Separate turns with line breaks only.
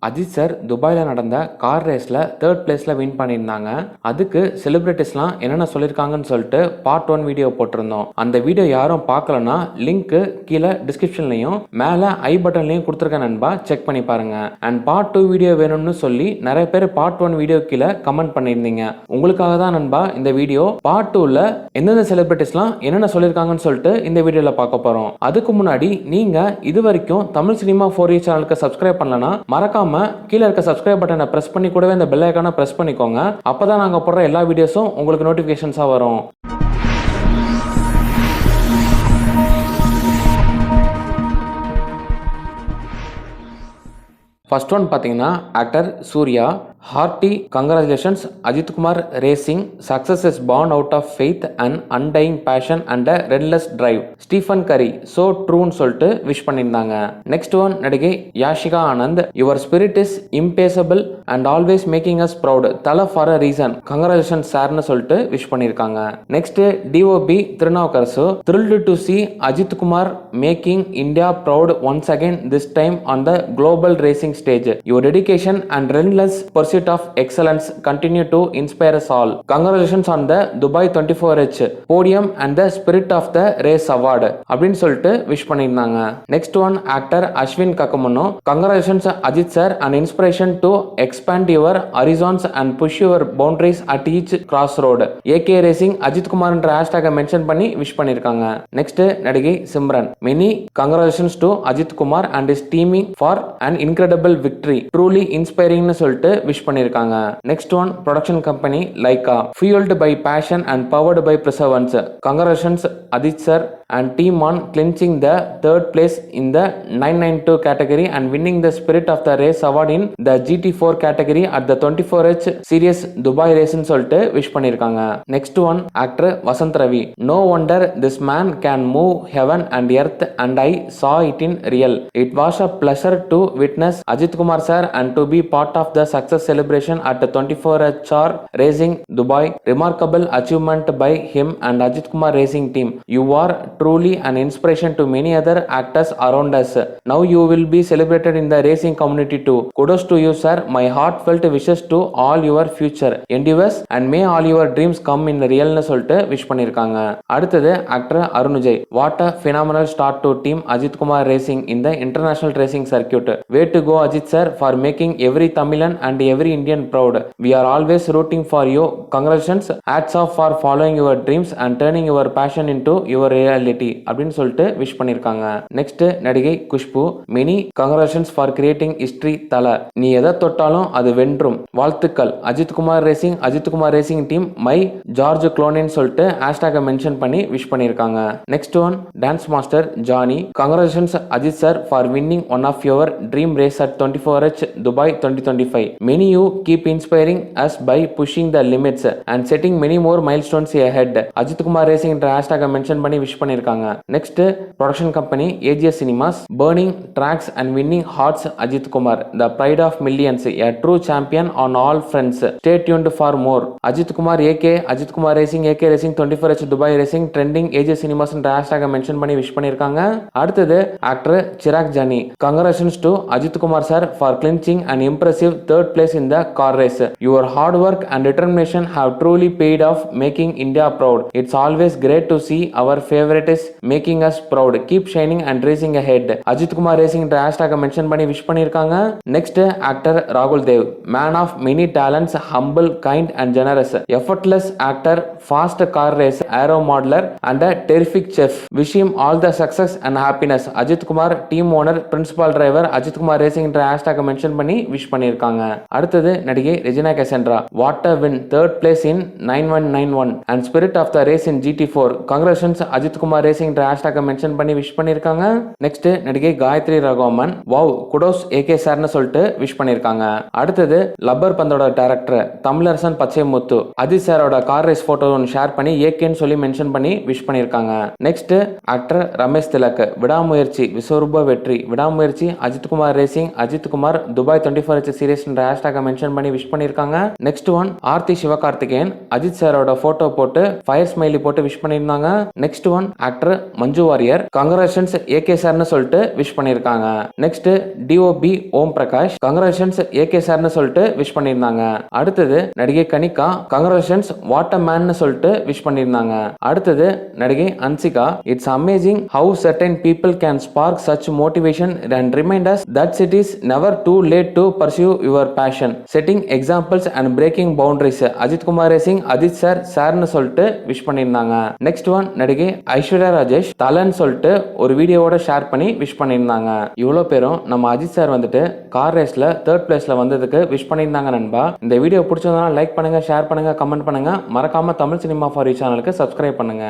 Ajith sir துபாயில் நடந்த car ரேஸில் 3rd பிளேஸில் வின் பண்ணியிருந்தாங்க. அதுக்கு செலிபிரிட்டிஸ்லாம் என்னென்ன சொல்லியிருக்காங்கன்னு சொல்லிட்டு பார்ட் 1 வீடியோ போட்டிருந்தோம். அந்த வீடியோ யாரும் பார்க்கலன்னா லிங்க்கு கீழே டிஸ்கிரிப்ஷன்லையும் மேலே ஐ பட்டன்லையும் கொடுத்துருக்க நண்பா, செக் பண்ணி பாருங்க. அண்ட் பார்ட் 2 வீடியோ வேணும்னு சொல்லி நிறைய பேர் பார்ட் 1 வீடியோ கீழே கமெண்ட் பண்ணியிருந்தீங்க. உங்களுக்காக தான் நண்பா இந்த வீடியோ. பார்ட் 2ல எந்தெந்த செலிபிரிட்டிஸ்லாம் என்னென்ன சொல்லியிருக்காங்கன்னு சொல்லிட்டு இந்த வீடியோவில் பார்க்க போகிறோம். அதுக்கு முன்னாடி நீங்கள் இது வரைக்கும் தமிழ் சினிமா 4E சேனலுக்கு சப்ஸ்கிரைப் பண்ணலன்னா மறக்காம கீழே இருக்க சப்ஸ்கிரைப் பட்டனை பிரஸ் பண்ணி கூடவே இந்த பெல் ஐகானை பிரஸ் பண்ணிக்கோங்க. அப்பதான் நாங்க போடுற எல்லா வீடியோஸும் உங்களுக்கு நோட்டிபிகேஷன்ஸா வரும். ஃபர்ஸ்ட் ஒன் பார்த்தீங்கன்னா actor Suriya. Hearty congratulations Ajithkumar racing success is born out of faith and undying passion and a relentless drive. Stephen Curry so ட்ரூன்னு சொல்லிட்டு விஷ் பண்ணியிருந்தாங்க. நெக்ஸ்ட் ஒன் நடிகை Yashika Anand. Your spirit is impossible and always making us proud. Thala for a reason. Congratulations சார்னு சொல்லிட்டு wish பண்ணியிருக்காங்க. Next DOP Thirunavukkarasu. Thrilled to see Ajithkumar making India proud once again, this time on the global racing stage. Your dedication and relentless pursuit of excellence continue to inspire us all. Congratulations on the Dubai 24H podium and the Spirit of the Race Award அப்படின்னு சொல்லிட்டு wish பண்ணியிருந்தாங்க. Next one actor Ashwin Kakumanu. Congratulations Ajith sir, an inspiration to expand your horizons and push your boundaries at each crossroad. AK Racing Ajithkumar என்ற ஹேஷ்டாக mention பண்ணி wish பண்ணியிருக்காங்க. Next நடிகை Simran. Many congratulations to Ajithkumar and his teaming for an incredible victory. Truly inspiring சொல்லிட்டு wish பண்ணிருக்காங்க. Next one production company Lyca. fueled by passion and powered by perseverance. Congratulations Ajith sir and team on clinching the 3rd place in the 992 category and winning the Spirit of the Race Award in the GT4 category at the 24H Series Dubai Race ன்னு சொல்லிட்டு wish பண்ணிருக்காங்க. Next one actor Vasanth Ravi. No wonder this man can move heaven and earth and I saw it in real. It was a pleasure to witness Ajithkumar sir and to be part of the success celebration at the 24HR Racing Dubai. Remarkable achievement by him and Ajithkumar Racing team. You are truly an inspiration to many other actors around us. Now you will be celebrated in the racing community too. Kudos to you sir. My heartfelt wishes to all your future endeavors and may all your dreams come in real னு சொல்லிட்டு wish பண்ணிருக்காங்க. அடுத்தது actor Arun Vijay. What a phenomenal start to team Ajithkumar Racing in the international racing circuit. Way to go Ajith sir for making every Tamilan and every Indian proud. We are always rooting for you. Congratulations. Hats off for following your dreams and turning your passion into your reality அப்படின்னு சொல்லிட்டு wish பண்ணிருக்காங்க. Next நடிகை Khushbu. Many congratulations for creating history Thala. நீ எதை தொட்டாலும் அது வென்றும். வாழ்த்துக்கள் Ajithkumar racing Ajithkumar racing team my George குளோனின்னு சொல்லிட்டு ஹேஷ்டாக மென்ஷன் பண்ணி விஷ் பண்ணிருக்காங்க. Next one dance master Jani. Congratulations Ajith sir for winning one of your dream race at 24H Dubai 2025. Many you keep inspiring us by pushing the limits and setting many more milestones ahead. Ajithkumar Racing என்ற ஹேஷ்டாக mention பண்ணி wish பண்ணிருக்காங்க. Next production company AGS cinemas. Burning tracks and winning hearts Ajithkumar, the pride of millions, a true champion on all fronts. Stay tuned for more. Ajithkumar AK Ajithkumar Racing AK Racing 24H Dubai Racing trending AGS cinemas என்ற ஹேஷ்டாக mention பண்ணி wish பண்ணிருக்காங்க. அடுத்தது actor Chirag Jani. Congratulations to Ajithkumar sir for clinching an impressive 3rd place in the car race. Your hard work and determination have truly paid off, making India proud. It's always great to see our favorite is making us proud. Keep shining and racing ahead. Ajithkumar Racing என்ற ஹேஷ்டாக mention பண்ணி wish பண்ணிருக்காங்க. Next actor ராகுல் Dev. Man of many talents, humble, kind and generous, effortless actor, fast car race, aero modeller and terrific chef. Wish him all the success and happiness. Ajithkumar team owner principal driver Ajithkumar racing என்ற ஹேஷ்டாக mention பண்ணி wish பண்ணிருக்காங்க. அடுத்தது நடிகை Regina Cassandra. What a win, 3rd place in 9191 and spirit of the race in GT4. Congratulations Ajithkumar Racing என்ற ஹேஷ்டாக mention பண்ணி wish பண்ணிருக்காங்க. நெக்ஸ்ட் நடிகை காயத்ரி ரகோமன். வாவ் குடோஸ் AK சார்னு சொல்லிட்டு விஷ் பண்ணிருக்காங்க. அடுத்தது லப்பர் பந்தோட டைரக்டர் தமிழரசன் பச்சைமுத்து அஜித் சாரோட கார் ரேஸ் போட்டோ ஒன்று ஷேர் பண்ணி AKன்னு சொல்லி மென்ஷன் பண்ணி விஷ் பண்ணிருக்காங்க. Next actor Ramesh Thilak. விடாமுயற்சி விஸ்வரூப வெற்றி. Vidaamuyarchi Ajithkumar racing Ajithkumar Dubai 24H series என்ற ஹேஷ்டாக ஹேஷ்டேக மென்ஷன் பண்ணி விஷ் பண்ணிருக்காங்க. நெக்ஸ்ட் ஒன் ஆர்த்தி சிவகார்த்திகேயன் அஜித் சாரோட போட்டோ போட்டு ஃபயர் ஸ்மைலி போட்டு விஷ் பண்ணிருந்தாங்க. Next one actor Manju Warrier congratulations AK சார்னு சொல்லிட்டு விஷ் பண்ணிருக்காங்க. Next DOP Om Prakash congratulations AK சார்னு சொல்லிட்டு விஷ் பண்ணிருந்தாங்க. அடுத்தது நடிகை கனிகா கங்க்ராச்சுலேஷன்ஸ் வாட் அ மேன்னு சொல்லிட்டு விஷ் பண்ணிருந்தாங்க. அடுத்தது நடிகை Hansika it's amazing how certain people can spark such motivation and remind us that it is never too late to pursue your passion setting examples and breaking boundaries Ajithkumar racing Ajith sir சார்னு சொல்லிட்டு wish பண்ணியிருந்தாங்க. Next one நடிகை ஐஸ்வர்யா ராஜேஷ் தலன்னு சொல்லிட்டு ஒரு வீடியோவோட share பண்ணி wish பண்ணியிருந்தாங்க. இவ்வளோ பேரும் நம்ம அஜித் சார் வந்துட்டு கார் ரேஸ்ல 3rd பிளேஸ்ல வந்ததுக்கு விஷ் பண்ணியிருந்தாங்க நண்பா. இந்த வீடியோ பிடிச்சதுனா லைக் பண்ணுங்க, ஷேர் பண்ணுங்க, கமெண்ட் பண்ணுங்க. மறக்காம தமிழ் சினிமா ஃபார் யூ சேனலுக்கு சப்ஸ்கிரைப் பண்ணுங்க.